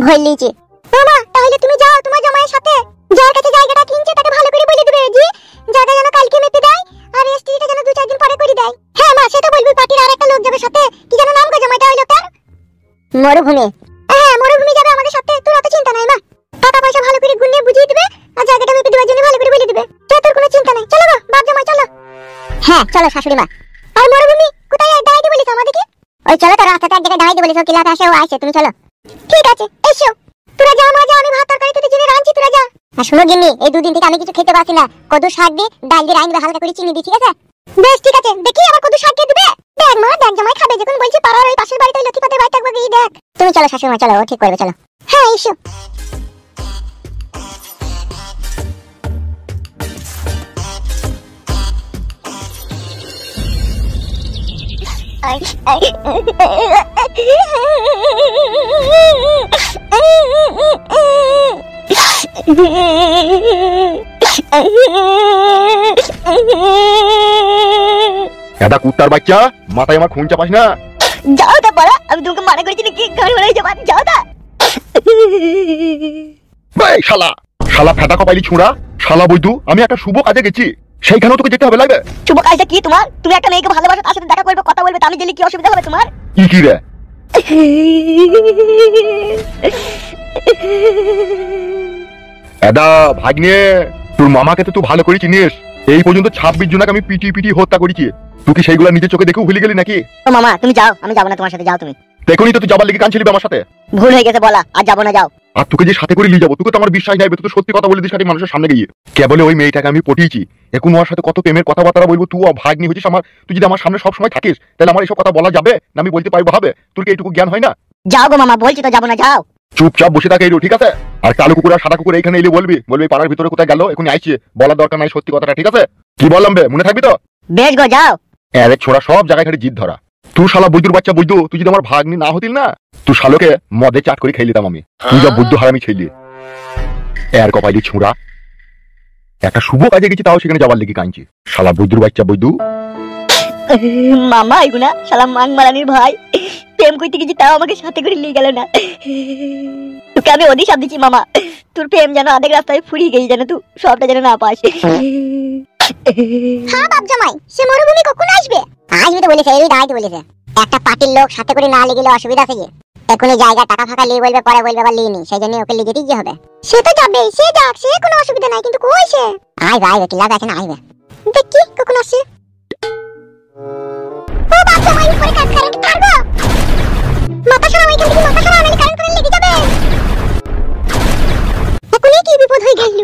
ভয় লিয়েছে। মামা তাহলে তুমি যাও তোমার জামাইয়ের সাথে, যার কাছে জায়গাটা কিনছে তাকে ভালো করে বলে দিবে যে জায়গা যেন কালকে মেপে দেয় আর রেজিস্ট্রিটা যেন 2-4 দিন পরে করে দেয়। হ্যাঁ মা, সেটা বলবি। পার্টির আরেকটা লোক যাবে সাথে, কি যেন নাম গো জামাইটা ওই লোকটার? মরুভূমি। হ্যাঁ মরুভূমি যাবে আমাদের সাথে, তোর অত চিন্তা নাই মা। টাকা পয়সা ভালো করে গুনে বুঝিয়ে দিবে আর জায়গাটা মেপে দেওয়ার জন্য ভালো করে বলে দিবে, তোর কোনো চিন্তা নাই। চলো গো বাপ জামাই চলো। হ্যাঁ চলো শাশুড়ি মা। আর মরুভূমি কোথায় দাঁড়াইতে বলিস আমাদেরকে? ওই চলো তো রাস্তাতে এক জায়গায় দাঁড়াইতে বলিস, ও কিলাতে আসে ও আসে, তুমি চলো। ঠিক আছে এসো। তোরা যা মা যা, আমি ভাত তরকারি তোদের জন্য রাঁধছি, তোরা যা। আর শোনো গিন্নি, এই 2 দিন থেকে আমি কিছু খেতে পারছি না। কদু শাক দিয়ে ডাল দিয়ে রাঁধবে, হালকা করে চিনি দিয়ে, ঠিক আছে? বেশ ঠিক আছে। দেখি আবার কদু শাক দিয়ে দিবে। দেখ মা, দেখ জামাই খাবে যখন বলছি, পাড়ার ওই পাশের বাড়িতে লতিপাতের বাড়িতে একবার গিয়ে দেখ। তুমি চলো শাশুড়ি মা, চলো, ও ঠিক করবে, চলো। হ্যাঁ এসো। এটা কুত্তার বাচ্চা, মাথায় আমার খুন চাপাস না। যাও তা বড়া, আমি তোমাকে মানা করেছি নাকি? ঘর বাড়ি যাবা, যাও তা। এই শালা, শালা ফেটা কপাইলি ছুঁড়া, শালা বৈদু, আমি একটা শুভ কাজে গেছি, সেইখানেও তোকে যেতে হবে লাগবে। শুভ কাজটা কি তোমার? তুমি একটা মেয়েকে ভালোবাসো, তার সাথে দেখা করবে, কথা বলবে, আমি গেলে কি অসুবিধা হবে তোমার? কি রে? এদা ভাগ্নে, তোর মামাকে তো তুই ভালো করে চিনিস। এই পর্যন্ত 26 জনকে আমি পিটি হত্যা করেছি, তুই কি সেইগুলা নিজের চোখে দেখেও ভুলে গেলি নাকি? ও মামা তুমি যাও, আমি যাবো না তোমার সাথে, যাও তুমি। দেখুনি তো তুই যাবার লেগে কাঁদছিলি আমার সাথে। ভুল হয়ে গেছে বলা, আর যাবো না, যাও। আর তোকে যে সাথে করে নিয়ে যাবো, তোকে তো আমার বিশ্বাস নাই, তুই তো সত্যি কথা বলে দিস মানুষের সামনে গিয়ে। কেবল ওই মেয়েটাকে আমি পটিয়েছি, এখন ওর সাথে কত প্রেমের কথাবার্তা বলবো। তুই ভাগ্নি হয়েছিস আমার, তুই যদি আমার সামনে সবসময় থাকিস তাহলে আমার এইসব কথা বলা যাবে না? আমি বলতে পারবো হবে? তোর কি এইটুকু জ্ঞান হয় না? যাও গো মামা, বলছি তো যাবো না, যাও। চুপচাপ বসে থাকে, ঠিক আছে? আর কালো কুকুর আর সাদা কুকুর এইখানে এলে বলবি পাড়ার ভিতরে কোথায় গেল, এখন আইছে, বলার দরকার নাই সত্যি কথাটা, ঠিক আছে? কি বললাম বে, মনে থাকবি তো? বেশ গো, যাও। আরে ছোড়া, সব জায়গায় খালি জিদ ধরা। তুই শালা বৈদ্যুর বাচ্চা বৈদ্যু, তুই যদি আমার ভাগ্নি না হতিল না, তুই শালোকে মদে চাট করে খেয়ে নিতাম আমি। তুই যা বৈদ্যু হারামি ছেলে, এর কপাইলি ছুঁড়া। একটা শুভ কাজে গেছি, তাও সেখানে যাবার লেগে কাঁদছি, শালা বৈদ্যুর বাচ্চা বৈদ্যু। মামা এগুনা শালা মাং মারানির ভাই, প্রেম করতে গেছি তাও আমাকে সাথে করে নিয়ে গেল না। তোকে আমি অধিশাপ দিচ্ছি মামা, তোর প্রেম যেন আধেক রাস্তায় ফুরিয়ে গেছে, যেন তুই সবটা যেন না পাস। হ্যাঁ বাপ জামাই, সে মরুভূমি কখন আসবে? আসবে তো বলেছে, এই দাঁড়াইতে বলেছে। একটা পার্টির লোক সাথে করে না লেগে গেলে অসুবিধা আছে যে, এখনই জায়গা টাকা ফাঁকা লিয়ে বলবে, পরে বলবে আবার লিয়ে নি, সেই জন্য ওকে লিয়ে যেতেই হবে। সে তো যাবে, সে যাক, সে কোনো অসুবিধা নাই, কিন্তু কই সে? আইবে আইবে, কি লাভ আছে না আইবে, দেখি কখন আসে। ও বাপ জামাই, উপরে কাজ কারেন্ট ছাড়বো, মাথা সারা ওইখান থেকে মাথা সারা, নালে কারেন্ট করে লেগে যাবে। এখনই কি বিপদ হয়ে গেল।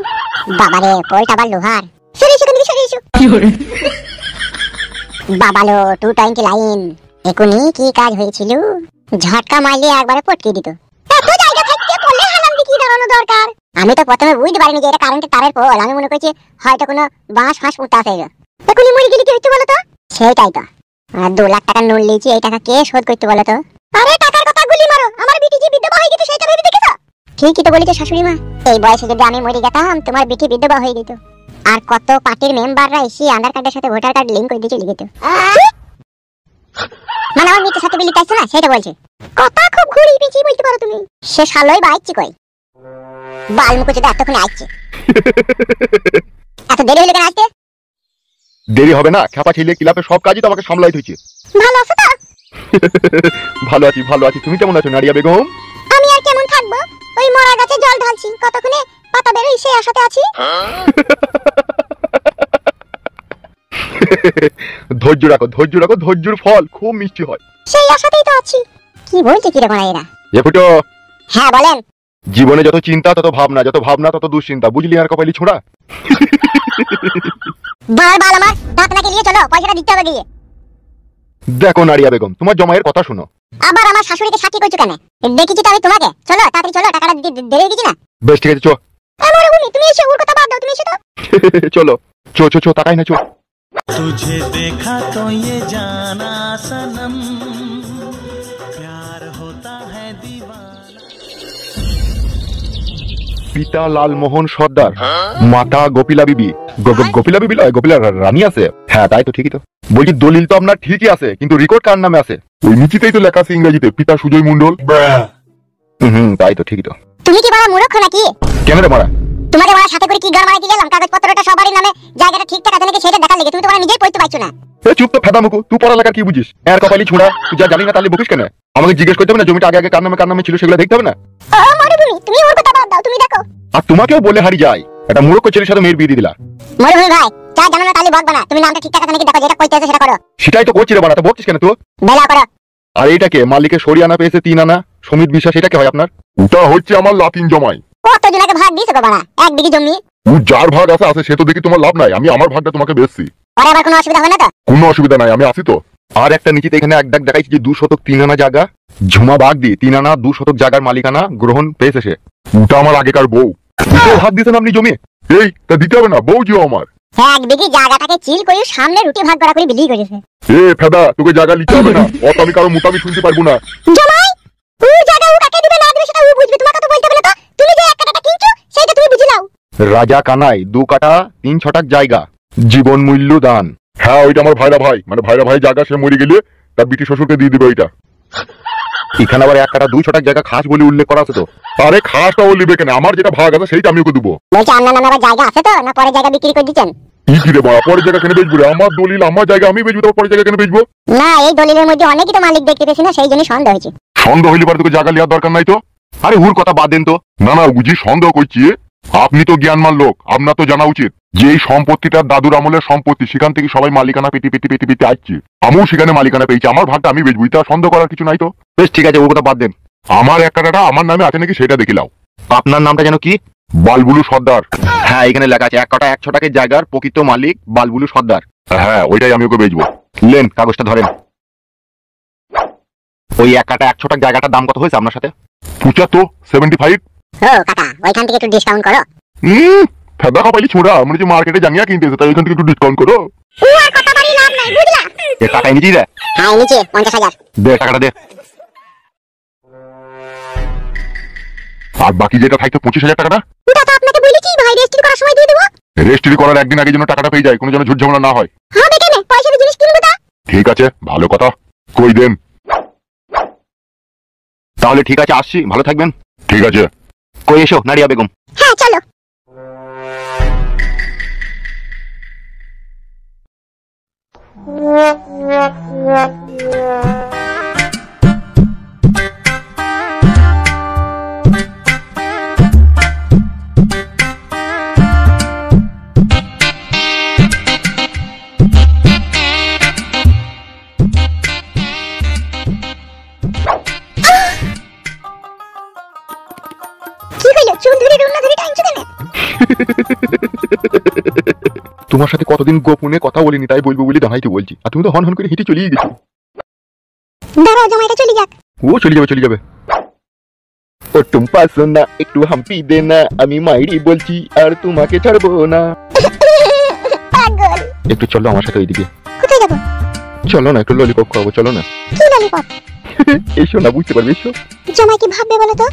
বাবারে, পোলটা আবার লোহার। সরে এসো, এখান থেকে সরে এসো। কি হলো বাবালো, 220 লাইন। এখনই কি কাজ হয়েছিল, ঝটকা মারলে একবারে পটকে দিত। এত জায়গা থাকতে পড়লে হালাম দিকে দাঁড়ানো দরকার। আমি তো প্রথমে বুঝতে পারিনি যে এটা কারেন্টের তারের পোল, আমি মনে করছি হয়তো কোনো বাঁশ ফাঁস পুঁতা আছে। এখনই মরে গেলে কি হচ্ছে বলো তো? সেটাই তো, 2 লাখ টাকা লোন নিয়েছি, এই টাকা কে শোধ করতে বলো তো? আরে টাকার কথা গুলি মারো, আমার বিটি যে বিধবা হয়ে গেছে সেটা ভেবে দেখেছো? ঠিকই তো বলেছো শাশুড়ি মা, এই বয়সে যদি আমি মরে যেতাম, তোমার বিটি বিধবা হয়ে যেত, আর কত পার্টির মেম্বাররা এসে আধার কার্ডের সাথে ভোটার কার্ড লিংক করে দিয়ে চলে যেত। মানে আমার মেয়ের সাথে বিলি চাইছো না, সেটা বলছে। কথা খুব ঘুরিয়ে পেঁচিয়ে বলতে পারো তুমি। সে শালোই বাইচ্ছে কই, বাল মুখে যদি এতক্ষণে আসছে। এত দেরি হলে কেন আসতে? দেরি হবে না, খেপা ছেলে, ক্লাবের সব কাজই তো আমাকে সামলাই হয়েছে। ভালো আছো তো? ভালো আছি, ভালো আছি। তুমি কেমন আছো নারিয়া বেগম? আমি আর কেমন থাকবো, ওই মরা গাছে জল ঢালছি, কতক্ষণে পাতা বেরোই সেই আশাতে আছি। ধৈর্য রাখো, ধৈর্য রাখো, ধৈর্যের ফল খুব মিষ্টি হয়, সেই আশাতেই তো আছি। কি বলছে কি রে বড়া এরা? এফুটো। হ্যাঁ বলেন। জীবনে যত চিন্তা তত ভাবনা, যত ভাবনা তত দুশ্চিন্তা, বুঝলি আর কপালি ছোড়া? বাল বাল আমার দাঁত নাকি নিয়ে চলো, পয়সাটা দিতে হবে গিয়ে। দেখো নারিয়া বেগম, তোমার জমায়ের কথা শুনো। আবার আমার শাশুড়িকে সাথী করছো কেন? দেখেছি তো আমি তোমাকে, চলো তাড়াতাড়ি চলো, টাকাটা দেরি দিছি না। বেশ ঠিক আছে, চো। মরুভূমি তুমি এসে ওর কথা বাদ দাও, তুমি এসে তো। চলো, চো চো চো, তাকাই না, চো। तुझे देखा तो ये जाना सनम, प्यार होता है दीवाना। পিতা লালমোহন সর্দার, মাতা গোপিলা বিবি। গোপিলা বিবি লয়, গোপিলা রানী আছে। হ্যাঁ তাই তো, ঠিকই তো বলছি। দলিল তো আপনার ঠিকই আছে, কিন্তু রেকর্ড কার নামে আছে? ওই নিচেতেই তো লেখা আছে ইংরেজিতে, পিতা সুজয় মন্ডল। তাই তো, ঠিকই তো। তুমি কি বড় মূর্খ নাকি? কেন রে মারা? তোমাকে বড় সাথে করে কি গাড় মারাই দিলাম, কাগজপত্রটা সবারই নামে, জায়গাটা ঠিকঠাক আছে নাকি সেটা দেখার লেগে। তুমি তো নিজেই পড়তে পারছো না। এ চুপ তো ফেদা মুকু, তুই পড়ালেখার কি বুঝিস? এর কপালি ছুঁড়া, তুই যা জানি না তাহলে বকিস কেন? আমাকে জিজ্ঞেস করতে হবে না জমিটা আগে কার নামে ছিল সেগুলো দেখতে হবে না? ও মরুভূমি, তুমি ওর কথা বাদ দাও, তুমি দেখো। আর তোমাকেও বলে হারি যায়, একটা মূর্খ ছেলের সাথে মেয়ের বিয়ে দিয়ে দিলা। মরুভূমি ভাই, যা জানো না তাহলে বকবা না। তুমি নামটা ঠিকঠাক আছে নাকি দেখো, যেটা কইতে আছে সেটা করো। সেটাই তো করছি রে বাড়া, তো বকছিস কেন তুই? বেলা করো। আর এইটাকে মালিকের সরি আনা পেয়েছে 3 আনা, সমিত বিশ্বাস, এটা কি হয় আপনার? ওটা হচ্ছে আমার লাতিন জমাই। কত জনকে ভাগ দিয়েছে গো বাড়া? 1 বিঘি জমি। যার ভাগ আছে সে তো দেখি তোমার লাভ নাই, আমি আমার ভাগটা তোমাকে বেচছি। পরে আবার কোনো অসুবিধা হবে না তো? কোনো অসুবিধা নাই, আমি আসি তো। আর একটা নিচেতে এখানে এক ডাক দেখাইছি যে 2 শতক 3 আনা জায়গা, ঝুমা বাগ দিয়ে 3 আনা 2 শতক জায়গার মালিকানা গ্রহণ পেয়েছে সে। ওটা আমার আগেকার বউ। ভাগ দিয়েছেন আপনি জমি? এই তা দিতে হবে না, বউ জিও আমার। 1 বিঘি জায়গাটাকে চিল করে সামনে রুটি ভাগ করা করে বিলি করেছে। এ ফেদা, তোকে জায়গা লিখতে হবে না, অত আমি কারো মোটামি শুনতে পারবো না। জামাই, ও জায়গা ও কাকে দিবে না দিবে সেটা ও বুঝবে, তোমাকে তো বলতে হবে না তো। তুমি যে 1 কাঠাটা কিনছো সেটা তুমি বুঝে নাও। রাজা কানাই 2 কাঠা 3 ছটাক জায়গা, জীবন মূল্য দান। হ্যাঁ, ওইটা আমার ভাইরা ভাই, মানে ভাইরা ভাই জায়গা, সে মরে গেলে তার বিটি শ্বশুরকে দিয়ে দিবে ওইটা। এখানে আবার 1 কাঠা 2 ছটাক জায়গা খাস বলে উল্লেখ করা আছে তো। আরে খাসটা ও লিবে কেন? আমার যেটা ভাগ আছে সেইটা আমি ওকে দেবো। বলছি আপনার নামে আবার জায়গা আছে তো, না পরে জায়গা বিক্রি করে দিচ্ছেন? কি রে বাবা, পরে জায়গা কেন বেচবো রে? আমার দলিল, আমার জায়গা আমি বেচবো, তারপর পরে জায়গা কেন বেচবো? না, এই দলিলের মধ্যে অনেকই তো মালিক দেখতে পেয়েছি না, সেই জন্য সন্দেহ হয়েছে। সন্দেহ হইলে পরে তোকে জায়গা লিয়ার দরকার নাই তো। আরে হুর কথা বাদ দেন তো। না না, বুঝি সন্দেহ করছি। আপনি তো জ্ঞানমান লোক, আপনার তো জানা উচিত যে এই সম্পত্তিটা দাদুর আমলের সম্পত্তি, সেখান থেকে সবাই মালিকানা পেতে আসছে। আমিও সেখানে মালিকানা পেয়েছি, আমার ভাগটা আমি বেচবো, এটা সন্দেহ করার কিছু নাই তো। বেশ ঠিক আছে, ওর কথা বাদ দেন। আমার 1 কাঠাটা আমার নামে আছে নাকি সেটা দেখে লাও। আপনার নামটা যেন কি? বালবুলু সর্দার। হ্যাঁ, এখানে লেখা আছে 1 কাঠা 1 ছটাকের জায়গার প্রকৃত মালিক বালবুলু সর্দার। হ্যাঁ, ওইটাই আমি ওকে বেচবো। লেন, কাগজটা ধরেন। ওই 1 কাঠা 1 ছটাক জায়গাটার দাম কত হয়েছে আপনার সাথে? 75। ও কাকা, ওইখান থেকে একটু ডিসকাউন্ট করো। ফেদা পাইলি ছোড়া, মানে যে মার্কেটে জাঙ্গিয়া কিনতেছে, তাই ওইখান থেকে একটু ডিসকাউন্ট করো। ও আর কথা বাড়ি লাভ নাই, বুঝলা? এ টাকা এনেছি রে? হ্যাঁ নিচে 50,000। দে টাকাটা দে। আর বাকি যেটা থাকতো 25,000 টাকাটা? ওটা তো আপনাকে বলেছি ভাই, রেজিস্ট্রি করার সময় দিয়ে দেবো। রেজিস্ট্রি করার একদিন আগে যেন টাকাটা পেয়ে যায়, কোনো যেন ঝুট ঝামেলা না হয়। হবে কেন? পয়সা দিয়ে জিনিস কিনবো তা। ঠিক আছে, ভালো কথা। কই দেন? তাহলে ঠিক আছে, আসছি, ভালো থাকবেন। ঠিক আছে। কই এসো নারিয়া বেগম। হ্যাঁ চলো। কি কইলো? চুল ধরে রুনা ধরে টাইনছো কেন? তোমার সাথে কতদিন গোপনে কথা বলিনি, তাই বলবো বলে দাঁড়াইতে বলছি, আর তুমি তো হন হন করে হেঁটে চলেই গেছো। দাঁড়াও, জামাইটা চলে যাক। ও চলে যাবে। ও টুম্পা সোনা, একটু হাম্পি দে না, আমি মাইরি বলছি আর তোমাকে ছাড়বো না। পাগল। একটু চলো আমার সাথে ওইদিকে। কোথায় যাবো? চলো না, একটু ললিপপ খাওয়াবো, চলো না। কি ললিপপ? এসো না, বুঝতে পারবে, এসো। জামাই কি ভাববে বলো তো?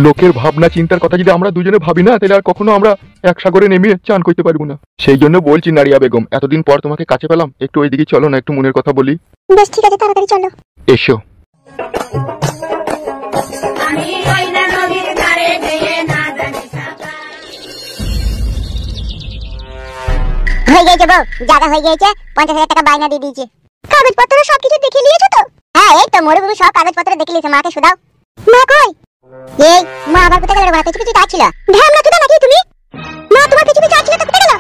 লোকের ভাবনা চিন্তার কথা যদি আমরা দুজনে ভাবি না, তাহলে আর কখনো আমরা এক সাগরে নেমে চান করতে পারবো না। সেই জন্য বলছি নারিয়া বেগম, এতদিন পর তোমাকে কাছে পেলাম, একটু ওইদিকে চলো না, একটু মনের কথা বলি। বেশ ঠিক আছে, তাড়াতাড়ি চলো। এসো। হয়ে গেছে বউ, জায়গা হয়ে গেছে, 50,000 টাকা বায়না দিয়ে দিয়েছে। কাগজপত্র সবকিছু দেখে নিয়েছো তো? হ্যাঁ, এই তো মরুভূমি সব কাগজপত্র দেখে নিয়েছে। মাকে শুধাও। মা কই? এই মা আবার কোথায় গেল রে? কিছু কিছু চাচ্ছিল। ঢ্যামনা চুদা নাকি তুমি? মা তোমার কিছু কিছু চাচ্ছিল তো কোথায় গেল?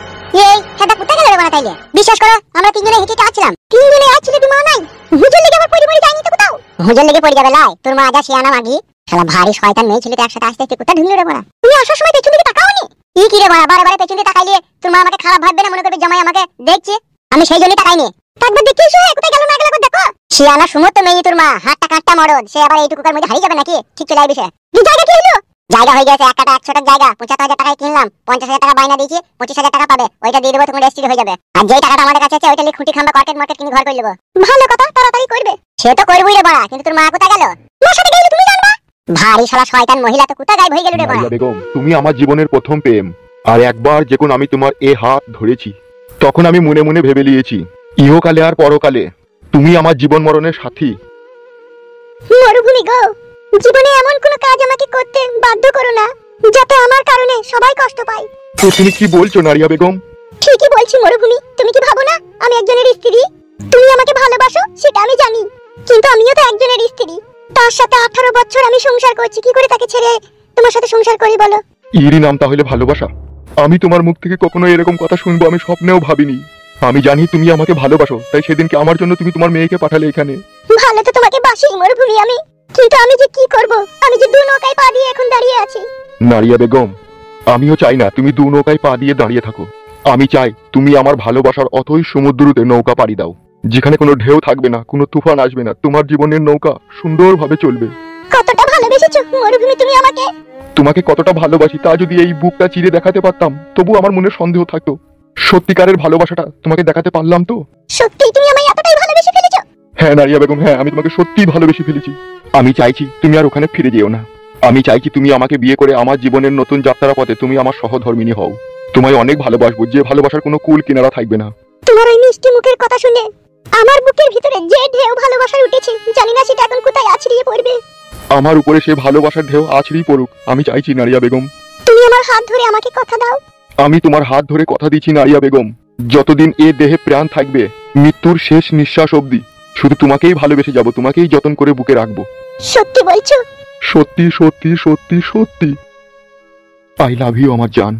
এই হেডা কোথায় গেল রে বাবা? তাইলে বিশ্বাস করো, আমরা 3 জনে হেঁটে আসছিলাম। 3 জনে আসছিল, তুমি মা নাই। হুজুর লেগে আমার পরিবারে যায়নি তো কোথাও? হুজুর লেগে পড়ে যাবে লাই, তোর মা যা শিয়ানা মাগি। শালা ভারী শয়তান মেয়ে ছেলেটা একসাথে আসতে আসতে কোথায় ঢুকলো রে বাবা? তুমি আসার সময় পেছন দিকে তাকাওনি? কি রে বাবা, বারে বারে পেছন দিকে তাকাইলে তোর মা আমাকে খারাপ ভাববে না? মনে করবে জামাই আমাকে দেখছে। আমি সেই জন্যই তাকাইনি। একবার দেখি এসো, কোথায় গেল না গেল দেখো। শিয়ানা সুমত তো মেয়ে তোর মা, হাতটা কাটটা মরদ, সে আবার এইটুকুর মধ্যে হারিয়ে যাবে নাকি? ঠিক চলে আইবে সে। কি জায়গা কি হলো? জায়গা হয়ে গেছে 1 কাঠা 1 ছটাক জায়গা, 75,000 টাকায় কিনলাম। 50,000 টাকা বায়না দিয়েছি, 25,000 টাকা পাবে, ওইটা দিয়ে দেবো, তোমার রেজিস্ট্রি হয়ে যাবে। আর যে টাকাটা আমাদের কাছে আছে ওইটা লিখে খুঁটি খাম্বা কর্কেট মার্কেট কিনে ঘর করে নেবো। ভালো কথা, তাড়াতাড়ি করবে। সে তো করবই রে বড়া, কিন্তু তোর মা কোথায় গেল? মার সাথে গেলে তুমি জানবা। ভারী শালা শয়তান মহিলা তো কোথায় গায়েব হয়ে গেল রে বড়া? নারিয়া বেগম, তুমি আমার জীবনের প্রথম প্রেম, আর একবার যখন আমি তোমার এ হাত ধরেছি, তখন আমি মনে মনে ভেবে নিয়েছি ইহকালে আর পরকালে তুমি আমার জীবন মরণের সাথী। মরুভূমি গো, জীবনে এমন কোনো কাজ আমাকে করতে বাধ্য করো না যাতে আমার কারণে সবাই কষ্ট পায়। তো তুমি কি বলছো নারিয়া বেগম? ঠিকই বলছি মরুভূমি, তুমি কি ভাবো না আমি একজনের স্ত্রী? তুমি আমাকে ভালোবাসো সেটা আমি জানি, কিন্তু আমিও তো একজনের স্ত্রী। তার সাথে 18 বছর আমি সংসার করছি, কি করে তাকে ছেড়ে তোমার সাথে সংসার করি বলো? এরই নাম তাহলে ভালোবাসা? আমি তোমার মুখ থেকে কখনো এরকম কথা শুনবো আমি স্বপ্নেও ভাবিনি। আমি জানি তুমি আমাকে ভালোবাসো, তাই সেদিনকে আমার জন্য তুমি তোমার মেয়েকে পাঠালে এখানে। ভালো তো তোমাকে বাসি মরুভূমি আমি, কিন্তু আমি যে কি করব? আমি যে দু নৌকায় পা দিয়ে এখন দাঁড়িয়ে আছি। নারিয়া বেগম, আমিও চাই না তুমি দু নৌকায় পা দিয়ে দাঁড়িয়ে থাকো। আমি চাই তুমি আমার ভালোবাসার অথই সমুদ্রতে নৌকা পাড়ি দাও, যেখানে কোনো ঢেউ থাকবে না, কোনো তুফান আসবে না, তোমার জীবনের নৌকা সুন্দরভাবে চলবে। কতটা ভালোবেসেছো মরুভূমি তুমি আমাকে? তোমাকে কতটা ভালোবাসি তা যদি এই বুকটা চিরে দেখাতে পারতাম, তবু আমার মনে সন্দেহ থাকতো। সত্যিকারের ভালোবাসাটা তোমাকে দেখাতে পারলাম তো। সত্যি তুমি আমায় এতটাই ভালোবেসে ফেলেছো? হ্যাঁ নারিয়া বেগম, হ্যাঁ, আমি তোমাকে সত্যিই ভালোবেসে ফেলেছি। আমি চাইছি তুমি আর ওখানে ফিরে যেও না। আমি চাইছি তুমি আমাকে বিয়ে করে আমার জীবনের নতুন যাত্রা পথে তুমি আমার সহধর্মিণী হও। তোমায় অনেক ভালোবাসবো, যে ভালোবাসার কোনো কুল কিনারা থাকবে না। তোমার ওই মিষ্টি মুখের কথা শুনে আমার বুকের ভিতরে যে ঢেউ ভালোবাসার উঠেছে, জানি না সেটা এখন কোথায় আছড়িয়ে পড়বে। আমার উপরে সে ভালোবাসার ঢেউ আছড়েই পড়ুক, আমি চাইছি নারিয়া বেগম। তুমি আমার হাত ধরে আমাকে কথা দাও। আমি তোমার হাত ধরে কথা দিচ্ছি নারিয়া বেগম, যতদিন এ দেহে প্রাণ থাকবে, মৃত্যুর শেষ নিঃশ্বাস অবধি শুধু তোমাকেই ভালোবেসে যাব, তোমাকেই যতন করে বুকে রাখবো। সত্যি বলছো? সত্যি সত্যি সত্যি সত্যি। আই লাভ ইউ আমার জান।